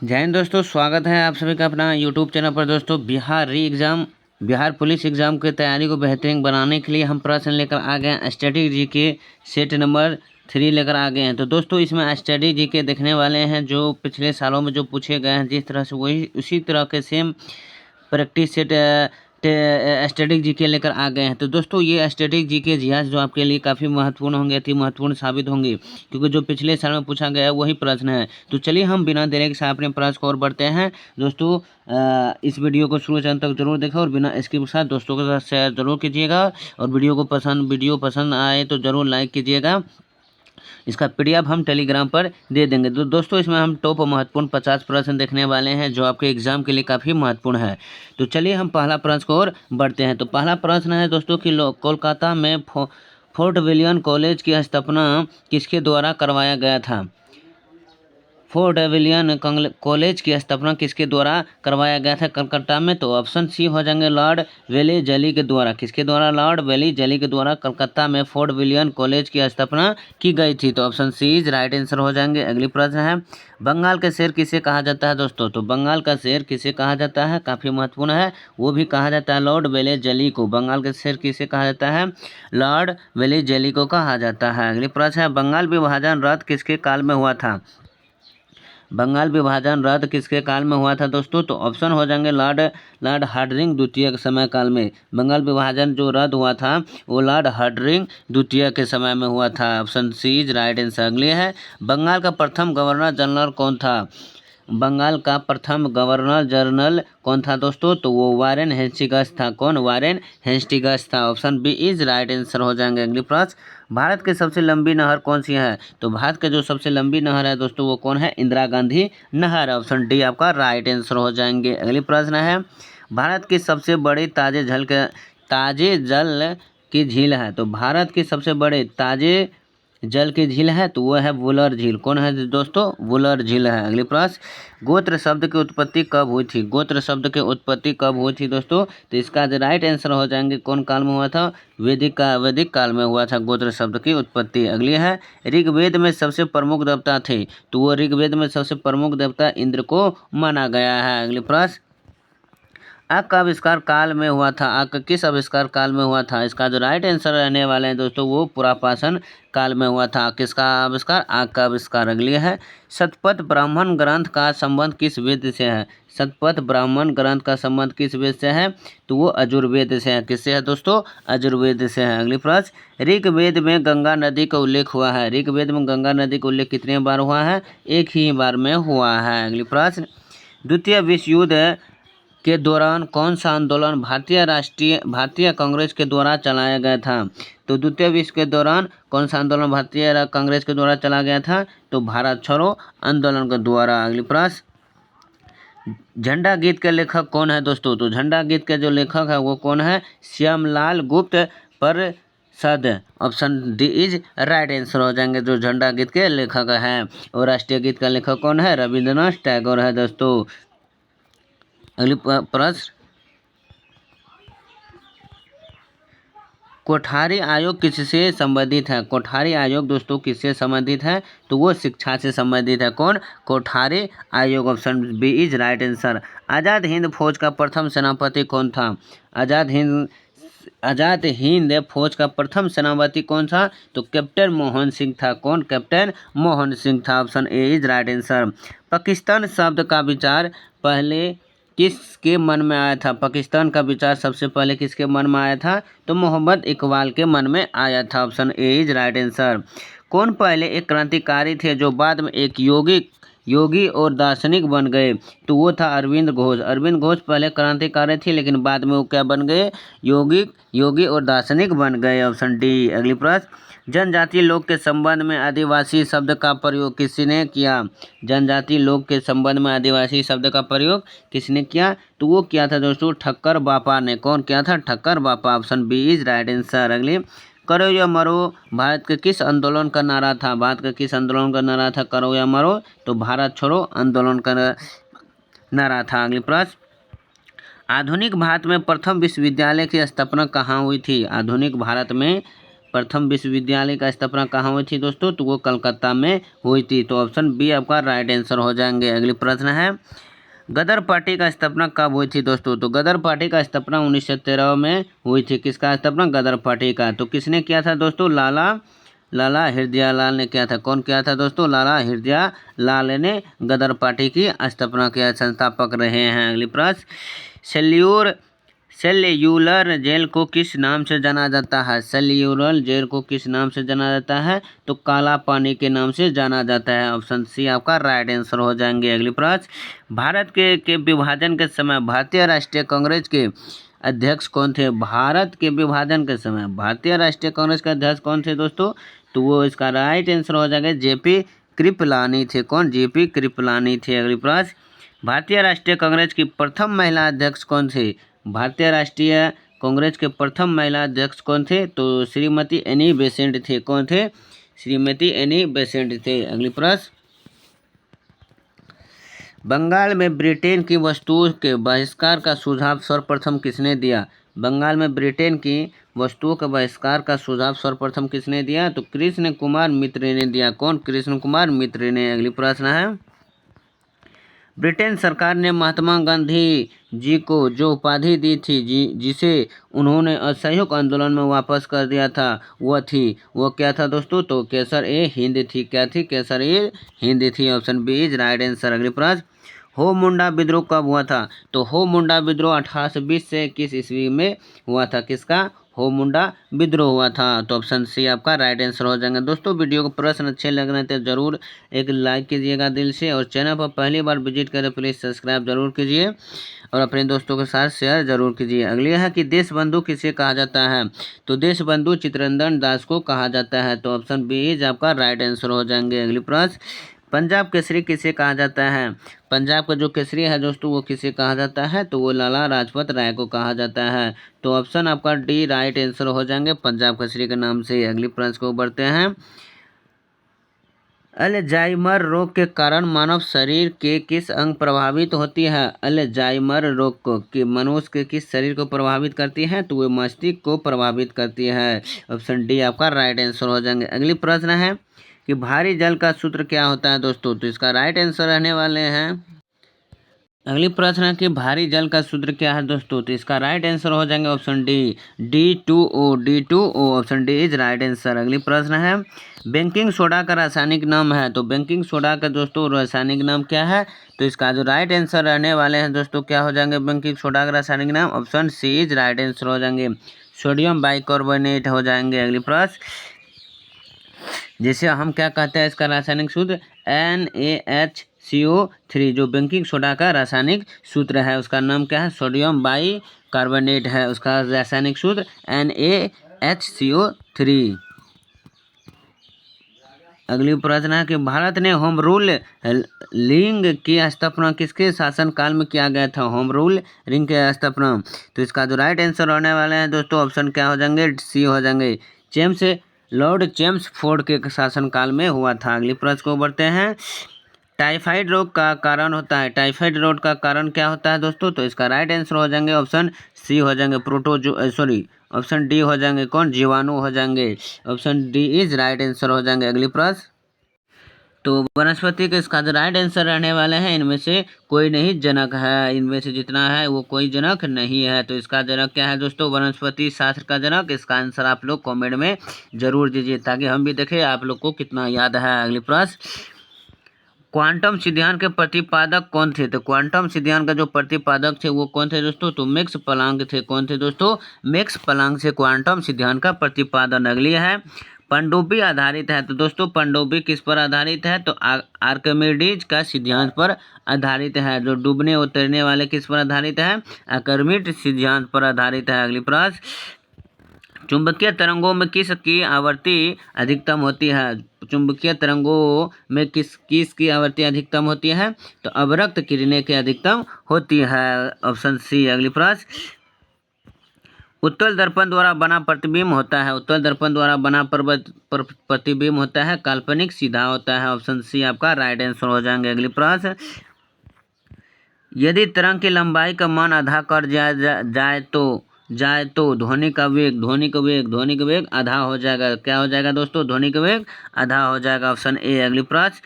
जय हिंद दोस्तों, स्वागत है आप सभी का अपना यूट्यूब चैनल पर। दोस्तों, बिहार पुलिस एग्ज़ाम की तैयारी को बेहतरीन बनाने के लिए हम प्रश्न लेकर आ गए हैं। स्टडी जी के सेट नंबर 3 लेकर आ गए हैं। तो दोस्तों, इसमें स्टडी जी के देखने वाले हैं जो पिछले सालों में जो पूछे गए हैं, जिस तरह से वही उसी तरह के same practice set static GK लेकर आ गए हैं। तो दोस्तों, ये स्टैटिक जीके जिहाज जो आपके लिए काफ़ी महत्वपूर्ण होंगे, अति महत्वपूर्ण साबित होंगे, क्योंकि जो पिछले साल में पूछा गया है वही प्रश्न है। तो चलिए हम बिना देरी के साथ अपने प्रश्न को और बढ़ते हैं। दोस्तों, इस वीडियो को शुरू से अंत तक जरूर देखें और बिना इसके साथ दोस्तों के साथ शेयर जरूर कीजिएगा। और वीडियो पसंद आए तो ज़रूर लाइक कीजिएगा। इसका पीडीएफ हम टेलीग्राम पर दे देंगे। तो दोस्तों, इसमें हम टॉप महत्वपूर्ण 50 प्रश्न देखने वाले हैं जो आपके एग्जाम के लिए काफ़ी महत्वपूर्ण है। तो चलिए हम पहला प्रश्न को और बढ़ते हैं। तो पहला प्रश्न है दोस्तों कि कोलकाता में फोर्ट विलियम कॉलेज की स्थापना किसके द्वारा करवाया गया था? फोर्ट विलियम कॉलेज की स्थापना किसके द्वारा करवाया गया था कलकत्ता में? तो ऑप्शन सी हो जाएंगे लॉर्ड वेली जली के द्वारा। किसके द्वारा? लॉर्ड वेली जली के द्वारा कलकत्ता में फोर्ट विलियम कॉलेज की स्थापना की गई थी। तो option C is right answer हो जाएंगे। अगली प्रश्न है, बंगाल के शेर किसे कहा जाता है? दोस्तों, तो बंगाल का शेर किसे कहा जाता है? काफ़ी महत्वपूर्ण है। वो भी कहा जाता है लॉर्ड वेली जली को। बंगाल के शेर किसे कहा जाता है? लॉर्ड वेली जली को कहा जाता है। अगली प्रश्न है, बंगाल विभाजन रद्द किसके काल में हुआ था? बंगाल विभाजन रद्द किसके काल में हुआ था दोस्तों? तो ऑप्शन हो जाएंगे लॉर्ड हार्डिंग द्वितीय के समय काल में। बंगाल विभाजन जो रद्द हुआ था वो लॉर्ड हार्डिंग द्वितीय के समय में हुआ था। Option C is right answer. अगली है, बंगाल का प्रथम गवर्नर जनरल कौन था? बंगाल का प्रथम गवर्नर जनरल कौन था दोस्तों? तो वो वारेन हेस्टिंग्स था। कौन? वारेन हेस्टिंग्स था। Option B is right answer हो जाएंगे। अगली प्रश्न, भारत की सबसे लंबी नहर कौन सी है? तो भारत की जो सबसे लंबी नहर है दोस्तों वो कौन है? इंदिरा गांधी नहर। ऑप्शन डी आपका राइट आंसर हो जाएंगे। अगली प्रश्न है, भारत की सबसे बड़ी ताजे जल की झील है। तो भारत की सबसे बड़े ताजे जल की झील है तो वो है वुलर झील। कौन है दोस्तों? वुलर झील है। अगली प्रश्न, गोत्र शब्द की उत्पत्ति कब हुई थी? गोत्र शब्द की उत्पत्ति कब हुई थी दोस्तों? तो इसका जो राइट आंसर हो जाएंगे, कौन काल में हुआ था? वैदिक काल में हुआ था गोत्र शब्द की उत्पत्ति। अगली है, ऋग्वेद में सबसे प्रमुख देवता थे। तो वो ऋग्वेद में सबसे प्रमुख देवता इंद्र को माना गया है। अगली प्रश्न, आग का आविष्कार काल में हुआ था? आग का किस आविष्कार काल में हुआ था? इसका जो राइट आंसर रहने वाले हैं दोस्तों वो पुरापाषाण काल में हुआ था। किसका आविष्कार? आग का आविष्कार। अगली है, शतपथ ब्राह्मण ग्रंथ का संबंध किस वेद से है? शतपथ ब्राह्मण ग्रंथ का संबंध किस वेद से है? तो वो अजुर्वेद से है। किससे है दोस्तों? अजुर्वेद से है। अगली प्रश्न, ऋग्वेद में गंगा नदी का उल्लेख हुआ है। ऋग्वेद में गंगा नदी का उल्लेख कितने बार हुआ है? एक ही बार में हुआ है। अगली प्रश्न, द्वितीय विश्व युद्ध के दौरान कौन सा आंदोलन भारतीय कांग्रेस के द्वारा चलाया गया था? तो द्वितीय विश्व के दौरान कौन सा आंदोलन भारतीय कांग्रेस के द्वारा चला गया था? तो भारत छोड़ो आंदोलन के द्वारा। अगली प्रश्न, झंडा गीत के लेखक कौन है दोस्तों? तो झंडा गीत के जो लेखक है वो कौन है? Shyamlal Gupt Prasad. Option D is right answer हो जाएंगे, जो झंडा गीत के लेखक हैं। और राष्ट्रीय गीत का लेखक कौन है? रविंद्रनाथ टैगोर है दोस्तों। अगली प्रश्न, कोठारी आयोग किससे संबंधित है? कोठारी आयोग दोस्तों किससे संबंधित है? तो वो शिक्षा से संबंधित है। कौन? कोठारी आयोग। Option B is right answer. Azad Hind Fauj का प्रथम सेनापति कौन था? आज़ाद हिंद फौज का प्रथम सेनापति कौन था? तो कैप्टन मोहन सिंह था। कौन? कैप्टन मोहन सिंह था। Option A is right answer. Pakistan शब्द का विचार पहले किसके मन में आया था? पाकिस्तान का विचार सबसे पहले किसके मन में आया था? तो मोहम्मद इकबाल के मन में आया था। Option A is right answer. कौन पहले एक क्रांतिकारी थे जो बाद में एक योगी और दार्शनिक बन गए? तो वो था अरविंद घोष। अरविंद घोष पहले क्रांतिकारी थे लेकिन बाद में वो क्या बन गए? योगी और दार्शनिक बन गए। Option D. अगली प्रश्न, जनजातीय लोग के संबंध में आदिवासी शब्द का प्रयोग किसने किया? जनजातीय लोग के संबंध में आदिवासी शब्द का प्रयोग किसने किया? तो वो किया था दोस्तों ठक्कर बापा ने। कौन किया था? Thakkar Bapa. Option B is right answer. अगली, करो या मरो भारत के किस आंदोलन का नारा था? भारत का किस आंदोलन का नारा था करो या मरो? तो भारत छोड़ो आंदोलन का नारा था। अगली प्रश्न, आधुनिक भारत में प्रथम विश्वविद्यालय की स्थापना कहाँ हुई थी? आधुनिक भारत में प्रथम विश्वविद्यालय का स्थापना कहाँ हुई थी दोस्तों? तो वो कलकत्ता में हुई थी। तो ऑप्शन बी आपका राइट आंसर हो जाएंगे। अगली प्रश्न है, गदर पार्टी का स्थापना कब हुई थी दोस्तों? तो गदर पार्टी का स्थापना 1913 में हुई थी। किसका स्थापना? गदर पार्टी का। तो किसने किया था दोस्तों? लाला हृदयालाल ने किया था। कौन किया था दोस्तों? लाला हृदयालाल ने गदर पार्टी की स्थापना किया, संस्थापक रहे हैं। अगली प्रश्न, सेल्यूलर जेल को किस नाम से जाना जाता है? सेल्यूलर जेल को किस नाम से जाना जाता है? तो काला पानी के नाम से जाना जाता है। ऑप्शन सी आपका राइट आंसर हो जाएंगे। अगली प्रश्न, भारत के विभाजन के समय भारतीय राष्ट्रीय कांग्रेस के अध्यक्ष कौन थे? भारत के विभाजन के समय भारतीय राष्ट्रीय कांग्रेस के अध्यक्ष कौन थे दोस्तों? तो वो इसका राइट आंसर हो जाएगा जेपी कृपलानी थे। कौन? जेपी कृपलानी थे। अगली प्रश्न, भारतीय राष्ट्रीय कांग्रेस की प्रथम महिला अध्यक्ष कौन थे? भारतीय राष्ट्रीय कांग्रेस के प्रथम महिला अध्यक्ष कौन थे? तो श्रीमती एनी बेसेंट थे। कौन थे? श्रीमती एनी बेसेंट थे। अगली प्रश्न, बंगाल में ब्रिटेन की वस्तुओं के बहिष्कार का सुझाव सर्वप्रथम किसने दिया? बंगाल में ब्रिटेन की वस्तुओं के बहिष्कार का सुझाव सर्वप्रथम किसने दिया? तो कृष्ण कुमार मित्र ने दिया। कौन? कृष्ण कुमार मित्र ने। अगली प्रश्न है, ब्रिटेन सरकार ने महात्मा गांधी जी को जो उपाधि दी थी जिसे उन्होंने असहयोग आंदोलन में वापस कर दिया था, वो क्या था दोस्तों? तो केसर ए हिंद थी। क्या थी? केसर ए हिंद थी। Option B is right answer. अगली प्रश्न, हो मुंडा विद्रोह कब हुआ था? तो हो मुंडा विद्रोह 1820 से 21 ईस्वी में हुआ था। किसका? हो मुंडा विद्रोह हुआ था। तो ऑप्शन सी आपका राइट आंसर हो जाएगा। दोस्तों वीडियो को प्रश्न अच्छे लग रहे थे जरूर एक लाइक कीजिएगा दिल से, और चैनल पर पहली बार विजिट करें प्लीज़ सब्सक्राइब जरूर कीजिए और अपने दोस्तों के साथ शेयर जरूर कीजिए। अगली है कि देश बंधु किसे कहा जाता है? तो देश बंधु चित्तरंजन दास को कहा जाता है। तो ऑप्शन बी इज आपका राइट आंसर हो जाएंगे। अगली प्रश्न, पंजाब केसरी किसे कहा जाता है? पंजाब का जो केसरी है दोस्तों वो किसे कहा जाता है? तो वो लाला लाजपत राय को कहा जाता है। तो ऑप्शन आपका डी राइट आंसर हो जाएंगे पंजाब केसरी के नाम से। अगली प्रश्न को बढ़ते हैं, अल्जाइमर रोग के कारण मानव शरीर के किस अंग प्रभावित होती है? अल्जाइमर रोग को कि मनुष्य के किस शरीर को प्रभावित करती है? तो वो मस्तिष्क को प्रभावित करती है। ऑप्शन डी आपका राइट आंसर हो जाएंगे। अगली प्रश्न है कि भारी जल का सूत्र क्या होता है दोस्तों? तो इसका राइट आंसर रहने वाले हैं। अगली प्रश्न है कि भारी जल का सूत्र क्या है दोस्तों? तो इसका राइट आंसर हो जाएंगे option D D2O। Option D is right answer. अगली प्रश्न है, बेकिंग सोडा का रासायनिक नाम है। तो बेकिंग सोडा का दोस्तों रासायनिक नाम क्या है? तो इसका जो राइट आंसर रहने वाले हैं दोस्तों क्या हो जाएंगे बेकिंग सोडा का रासायनिक नाम? Option C is right answer हो जाएंगे, सोडियम बाइकार्बोनेट हो जाएंगे। अगली प्रश्न, जिसे हम क्या कहते हैं इसका रासायनिक सूत्र? NaHCO3। जो बेकिंग सोडा का रासायनिक सूत्र है उसका नाम क्या है? सोडियम बाइकार्बोनेट है उसका रासायनिक सूत्र NaHCO3। अगली प्रश्न है कि भारत ने होम रूल रिंग की स्थापना किसके शासनकाल में किया गया था? होम रूल रिंग की स्थापना। तो इसका जो राइट आंसर होने वाले हैं दोस्तों ऑप्शन क्या हो जाएंगे? सी हो जाएंगे, लॉर्ड चेम्सफोर्ड के शासनकाल में हुआ था। अगली प्रश्न को बढ़ते हैं, टाइफाइड रोग का कारण होता है। टाइफाइड रोग का कारण क्या होता है दोस्तों? तो इसका राइट आंसर हो जाएंगे ऑप्शन सी हो जाएंगे, ऑप्शन डी हो जाएंगे कौन? जीवाणु हो जाएंगे। Option D is right answer हो जाएंगे। अगली प्रश्न, तो वनस्पति के इसका जो राइट आंसर रहने वाले हैं इनमें से कोई नहीं जनक है। इनमें से जितना है वो कोई जनक नहीं है। तो इसका जनक क्या है दोस्तों? वनस्पति शास्त्र का जनक। इसका आंसर आप लोग कमेंट में जरूर दीजिए ताकि हम भी देखें आप लोग को कितना याद है। अगली प्रश्न, क्वांटम सिद्धांत के प्रतिपादक कौन थे? तो क्वांटम सिद्धांत का जो प्रतिपादक थे वो कौन थे दोस्तों? तो मैक्स प्लांक थे। कौन थे दोस्तों? मैक्स प्लांक से क्वांटम सिद्धांत का प्रतिपादन। अगली है, पनडुब्बी आधारित है। तो दोस्तों पनडुब्बी किस पर आधारित है? तो आर्किमिडीज का सिद्धांत पर आधारित है। जो डूबने और तैरने वाले किस पर आधारित है? आर्किमिडीज सिद्धांत पर आधारित है। अगली प्रश्न, चुंबकीय तरंगों में किसकी आवृत्ति अधिकतम होती है? चुंबकीय तरंगों में किसकी आवृत्ति अधिकतम होती है? तो अवरक्त किरणें की अधिकतम होती है। Option C. अगली प्रश्न, उत्तल दर्पण द्वारा बना प्रतिबिंब होता है। उत्तल दर्पण द्वारा बना प्रतिबिंब होता है काल्पनिक सीधा होता है। ऑप्शन सी आपका राइट आंसर हो जाएंगे। अगली प्रश्न, यदि तरंग की लंबाई का मान आधा कर जाए तो जाए तो ध्वनि का वेग, ध्वनि का वेग, ध्वनि का वेग आधा हो जाएगा। क्या हो जाएगा दोस्तों? ध्वनि का वेग आधा हो जाएगा। Option A. अगली प्रश्न,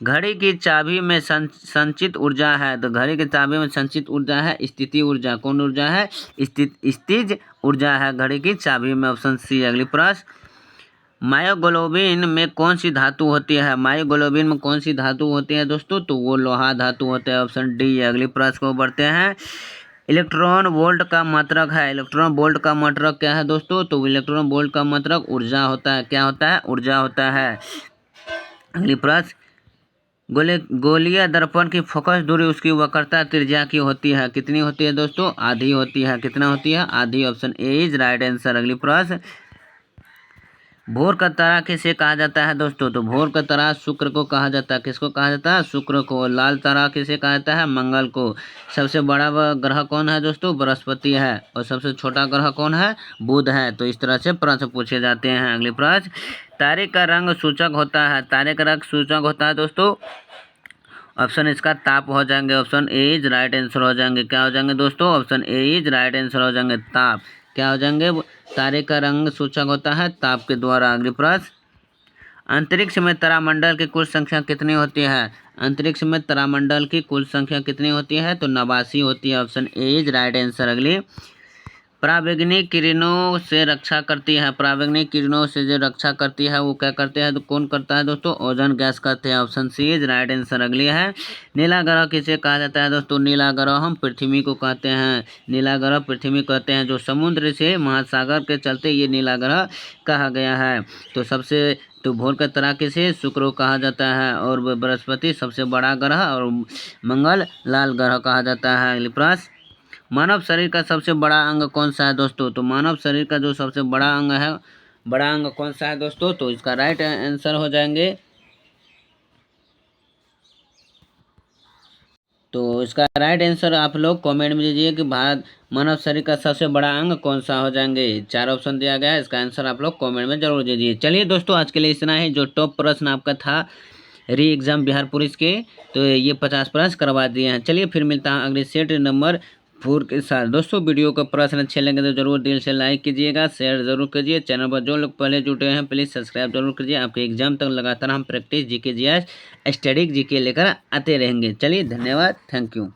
घड़ी की चाबी में संचित ऊर्जा है। तो घड़ी की चाबी में संचित ऊर्जा है स्थिति ऊर्जा। कौन ऊर्जा है? स्थितिज ऊर्जा है घड़ी की चाबी में। Option C. अगली प्रश्न, मायोग्लोबिन में कौन सी धातु होती है? मायोग्लोबिन में कौन सी धातु होती है दोस्तों? तो वो लोहा धातु होते हैं। Option D. अगली प्रश्न को बढ़ते हैं। इलेक्ट्रॉन वोल्ट का मात्रक है। इलेक्ट्रॉन वोल्ट का मात्रक क्या है दोस्तों? तो इलेक्ट्रॉन वोल्ट का मात्रक ऊर्जा होता है। क्या होता है? ऊर्जा होता है। अगली प्रश्न, गोलीय दर्पण की फोकस दूरी उसकी वक्रता त्रिज्या की होती है। कितनी होती है दोस्तों? आधी होती है। कितना होती है? आधी। Option A is right answer. अगली प्रश्न, भोर का तारा किसे कहा जाता है दोस्तों? तो भोर का तारा शुक्र को कहा जाता है। किसको कहा जाता है? शुक्र को। लाल तारा किसे कहा जाता है? मंगल को। सबसे बड़ा वह ग्रह कौन है दोस्तों? बृहस्पति है। और सबसे छोटा ग्रह कौन है? बुध है। तो इस तरह से प्रश्न पूछे जाते हैं। अगले प्रश्न, तारे का रंग सूचक होता है। तारे का रंग सूचक होता है दोस्तों। ऑप्शन इसका ताप हो जाएंगे। Option A is right answer हो जाएंगे। क्या हो जाएंगे दोस्तों? Option A is right answer हो जाएंगे। ताप। क्या हो जाएंगे? तारे का रंग सूचक होता है ताप के द्वारा। अगली प्रश्न, अंतरिक्ष में तारामंडल की कुल संख्या कितनी होती है? अंतरिक्ष में तारामंडल की कुल संख्या कितनी होती है? तो 89 होती है। Option A is right answer. अगली, परावैंगनिक किरणों से रक्षा करती है। परावैंगनिक किरणों से जो रक्षा करती है वो क्या करते हैं? तो कौन करता है दोस्तों? ओजोन गैस करते हैं। Option C is right answer. अगली है, नीला ग्रह किसे कहा जाता है दोस्तों? नीला ग्रह हम पृथ्वी को कहते हैं। नीला ग्रह पृथ्वी कहते हैं। जो समुद्र से महासागर के चलते ये नीला ग्रह कहा गया है। तो भोर का तारा किसे? शुक्र को कहा जाता है। और बृहस्पति सबसे बड़ा ग्रह और मंगल लाल ग्रह कहा जाता है। अगली प्रश्न, मानव शरीर का सबसे बड़ा अंग कौन सा है दोस्तों? तो मानव शरीर का जो सबसे बड़ा अंग है, बड़ा अंग कौन सा है दोस्तों? तो इसका राइट आंसर हो जाएंगे, तो इसका राइट आंसर आप लोग कमेंट में दीजिए कि भारत मानव शरीर का सबसे बड़ा अंग कौन सा हो जाएंगे। 4 ऑप्शन दिया गया है, इसका आंसर आप लोग कमेंट में जरूर दीजिए। चलिए दोस्तों, आज के लिए इतना ही। जो टॉप प्रश्न आपका था री एग्जाम बिहार पुलिस के, तो ये 50 प्रश्न करवा दिए हैं। चलिए फिर मिलता है अगले सेट नंबर 4 के साथ। दोस्तों, वीडियो का प्रश्न अच्छे लगे तो जरूर दिल से लाइक कीजिएगा, शेयर जरूर कीजिए। चैनल पर जो लोग पहले जुटे हैं प्लीज़ सब्सक्राइब जरूर कीजिए। आपके एग्जाम तक लगातार हम practice GK GS study GK लेकर आते रहेंगे। चलिए धन्यवाद, थैंक यू।